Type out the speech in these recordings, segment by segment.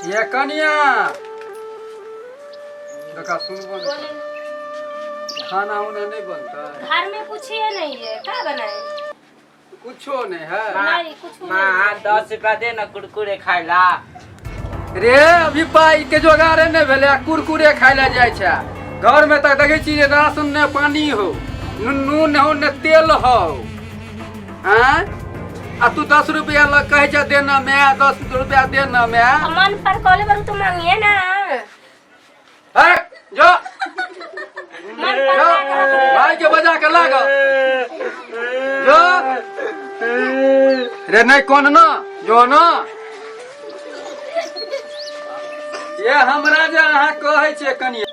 ये कनिया देखा सुनबो खाना उन्हें नहीं बनता है। घर में कुछ ही नहीं है, क्या बनाए? कुछो नहीं है। नहीं कुछ नहीं। माँ 10 रुपया दे ना कुरकुरे खाए ला। रे अभी पाई के जोगाड़े नहीं भेले कुरकुरे खाए ला जाए छे। घर में तक देखे छी राशन ने पानी हो नून हो न तेल हो। हाँ आ तू 10 रुपया लग कहे छे देना मैं 10 रुपया देना मैं मन पर कॉल पर तो मांगिए ना। है जो मन पर भाई के बजा के लागा जो रे नहीं कौन ना जो ना ये हमरा जे अहाँ कहै छियै कनिया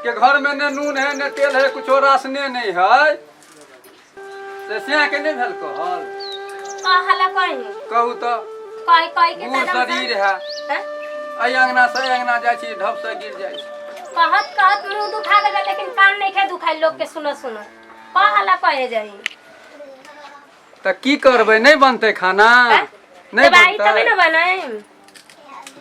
के घर में न नून है न तेल है कुछ राशने नहीं है से के नहीं भेल कहल हला कहीं कहू तो कहीं के बूढ़ शरीर है आई अंगना से अंगना जाय छी ढप से गिर जाय छी कहत मुंह दुखा गया लेकिन कान नहीं खे दुखाई लोग के सुनो हला कहे जाई त की करबै नहीं बनते खाना नहीं बनता तभी बनता ना बनाए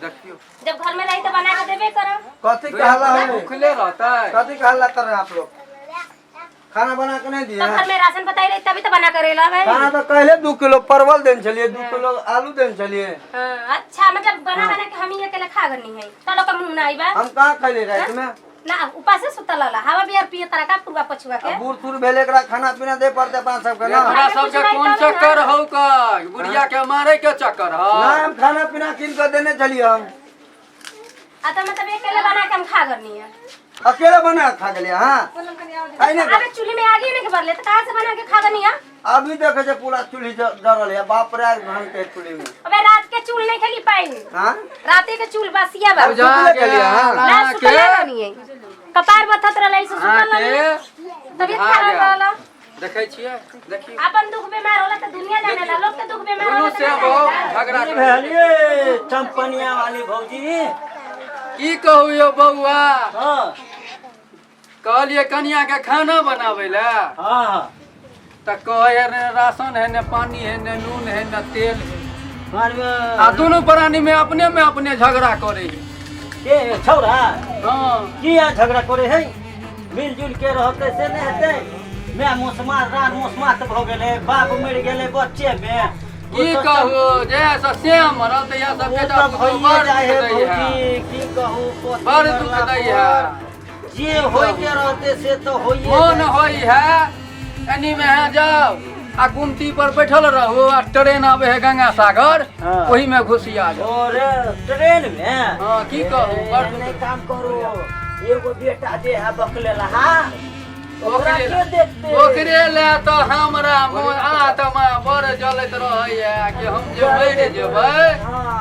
देखियो जब घर में रही तो बना के देबे करब। कथी कहला है भूखले रहता है कथी कहला कर आप लोग खाना बना के नहीं दिए तो घर में राशन बताई रही तभी तो बना करे ला भाई। खाना तो कहले 2 किलो परवल देन चलिए 2 किलो आलू देन चलिए अच्छा मतलब बना के हम ही अकेले खा गनी है चलो का मुंह ना आईबा हम कहां खैले रात में ना ऊपर से सुतल ला हवा बिहार पिए तरह का पूर्वा पछुआ के बूढ़ सूर भेले एकरा खाना पीना दे पड़ते अपना सब के ना एकरा सब के कौन चक्कर हो का बुढ़िया के मारे के चक्कर हो ना हम खाना पीना किन के देने चलिए हम तो मतलब अकेले बना के हम खा गनी है अकेले बना के खा गेलिए हां आइने अबे चूल्हे में आगे नहीं के भरले तो कहां से बना के खा गनी है? अभी देखे जे पूरा चूल्ही जरल है बाप रे घन के चूल्ही में अबे रात के चूल नहीं खेली पाई हां राते के चूल बसिया बा जा के ना सुतल नहीं है कपार बथत रहले से सुतल नहीं तबीयत खराब रहला देखै छियै देखियो अपन दुख बीमार होला तो दुनिया जाने ला लोग के दुख बीमार दोनों होला से बहुत झगड़ा कर भेलिए चंपनिया वाली भौजी। की कहू यो बउआ हां कहलिए कनिया के खाना बनावे ला हां त कहे राशन है न पानी है न नून है न तेल है आ दोनों प्राणी में अपने झगड़ा करे है के छौरा हाँ किया झगड़ा करे है मिलजुल के रहते से नहीं हेते मैं मुसमार रान मुसमात भ गेले बाप मर गेले बच्चे में की कहू जैसा श्याम मरल त यह सब बेटा भइए जाए है भौजी की कहू बड़ दुख दै है जे होय के रहते से तो होइए मन होई है एनी में है जाओ आ गुमती पर बैठल रहो आ ट्रेन आवे है गंगा सागर हाँ। वही में घुसिया जाओ और ट्रेन में हाँ की कहू बड़ नहीं काम करो एगो बेटा जे है बकले लहा ओकरा ओकरे के देखते ओकरे ले तो हमरा मोन आत्मा बड़ जलत रहैया कि हम जे मर जेबै हां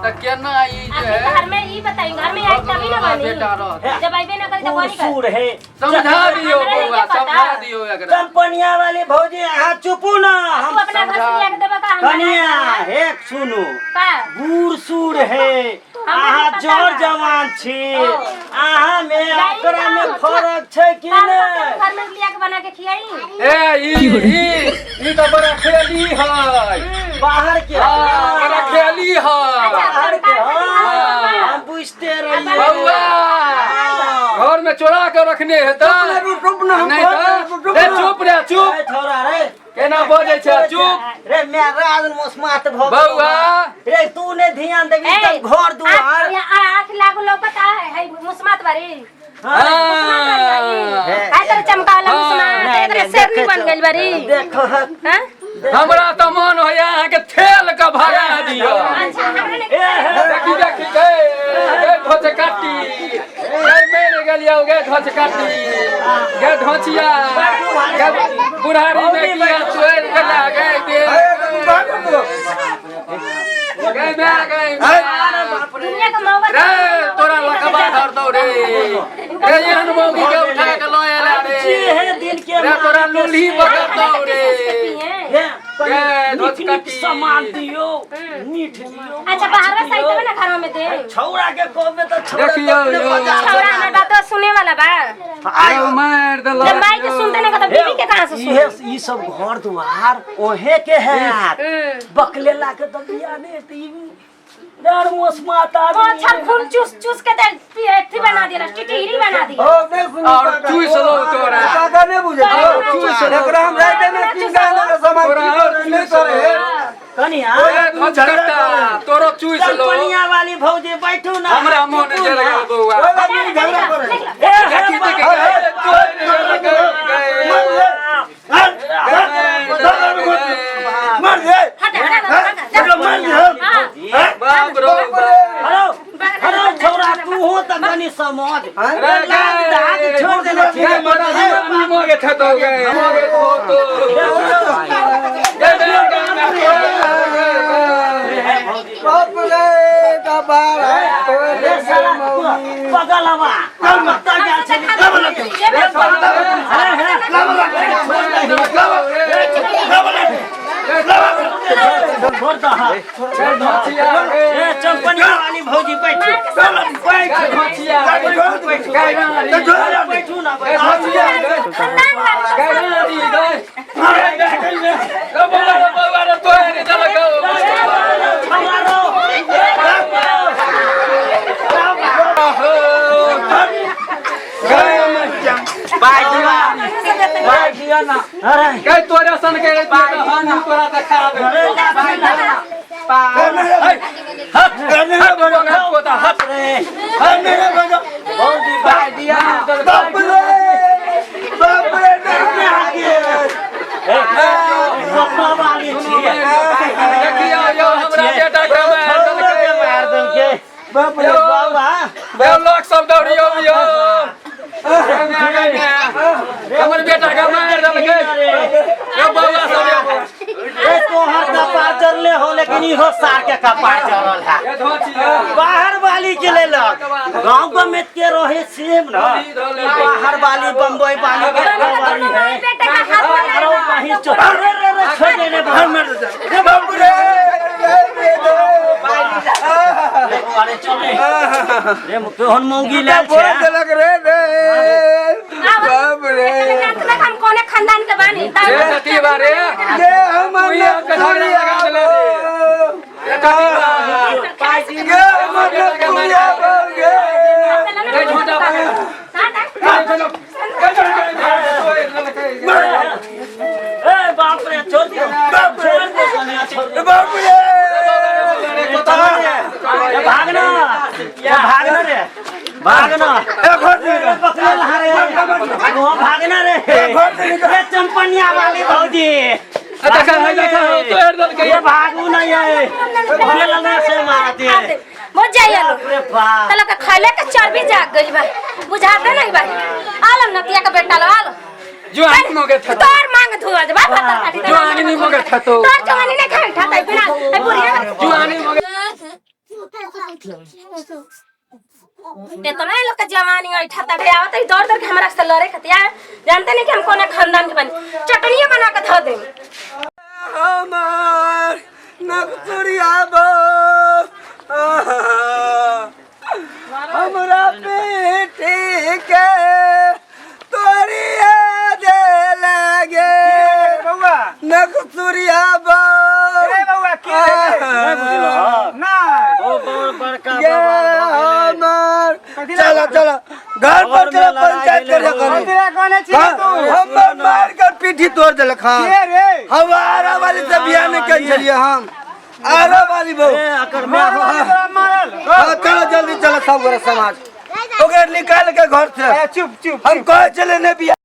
त केना ई जे आपके घर में ई बताई घर में आई तभी ना बनी बेटा रहत जब आइबे ना करी तो कोनी कर सूर है समझा दियो हमरा बउआ ये पता। समझा दियो एकरा कंपनिया वाली भौजी हां चुपू ना तू हम अपना घर से लिया के देबा का हम कनिया एक सुनो का बूढ़ सूर है आहा जोर जवान छी आहा में ओकरा में फरक छै कि काम नहीं करके घर में लिया के बना के खियाई ए ई त बड़ा खेली है बाहर के बड़ा खेली है बाहर के हाँ। हम बुझते रहिए बउआ घर में चोरा के रखने है त नहीं तो रे चुप रे चुप ए छोरा रे केना बोले छे चुप रे मैं राज मुस्मात भ बउआ रे तू ने ध्यान देबी त घर दुआर आँख लागो लौकता है मुस्मात बारी हाँ आई तेरे चमकाला मुस्मात तेरे शेरनी बन गइल बारी देखो हां हमरा त मन होया अहाँ के थेल के भगा दियो अच्छा हमरा ने देखी देखी गे ढोच काटी गे मेरे गलिया गे ढोच काटी गे ढोचिया गे बुढ़ारी में किया तोड़ के लागे गे गे मैं गई दुनिया का मौका रे तोरा लकबा धर दो रे एहन मौगी के उठा के लया ला रे जे है दिन के रे तोरा लूली पकड़ दो रे हे मीठ सामान दियो मीठ दियो। अच्छा बाहर से तब ना घर में दे छौरा के कहबे तो देखियो यो छौरा हमर बात सुने वाला बा आयो मार देलो जब माई के सुनते नहीं तो बीवी के कहां से सुन ई सब घर दुआर ओहे के है बकलेला के दबिया ने टीवी डर मोस माता ओ छर खून चूस चूस के दे थी बना दिया टिटरी बना दिया और चूस लो तोरा काका नहीं बुझे चूस लो एकरा हम राइते में किन गाना का सामान नहीं करे कनिया तोरो चूस लो कनिया वाली भौजी बैठू ना हमरा मन जल गेल बौआ झगड़ा करे देखी मर दे बाप रो हेलो हेलो छौरा तू हो त कनी समझ लाज छोड़ दे मोगे थतो गए मोगे तो बाप रे का बार रे साला पगलवा कल मत गया छे चंपनिया वाली भौजी बैठू बैठू ना कई तोरे सन के हम तोरा देखा दे हट रे भौजी बाय दिया बाप रे वाली छिए देखियो यो हमरा बेटा के मार देलके बाप रे बाबा बे लोग सब दौड़ियो यो हमर बेटा के मार देलके ए बाबा सब ए तोहर कपार जरले हो लेकिन इहो सार के कपार जरल है ए धोचिया बाहर वाली के लेलक गांव गमेत के रहे सेम न बाहर वाली बम्बई वाली के वाली है अरे कहीं रे छोड़ देने बाहर मर जा बाप रे अरे चले रे केहन मौगी ले बोल देलक रे बाप रे हम कोने खानदान के बानी ए कती बारे ये हमर ये कथारी लगा देले रे पाजी ये हमर कुलिया बोल गे ए झूठा ए बाप रे छोड़ दियो बाप रे कन्या छोड़ दे बाप रे भागना रे भागना ए घर से पकड़ ला रे वो भागना रे ये चंपनिया वाली भौजी देखा तोड़ देलके ये भागू नहीं है भगलना से मारती है मत जाइए लो रे बाप तला का खैले के चर्बी जाग गई बा बुझाते नहीं बा आलम नतिया का बेटा लो आलो जुआनी मोगे थतो तोर मांग धुआ जब पत्थर काटी जुआनी नहीं मोगे थतो तोर जवानी ने खाई ठाता बिना ए बुढ़िया जुआनी मोगे ते तो नहीं लोग का जवानी और ठाता पे आवत है दौड़ दौड़ के हमरा से लड़े खतिया जानते नहीं कि हम कोने खानदान के बनी चटनिया बना के धो दे हमर नकचुरिया बो हमरा पेटे के तोरिया दे लागे बउआ नकचुरिया बो रे बउआ के ना ओ बड़का ये हमर चलो चलो घर पर चलो पंचायत करे हमर मार कर पीठी तोड़ देलक हां हमारा वाली से बियाह नहीं कर चलिए हम आरा वाली बहू अकर में मारल चलो जल्दी चलो सब घर समाज ओके निकाल के घर से चुप चुप हम कहे चले ने बियाह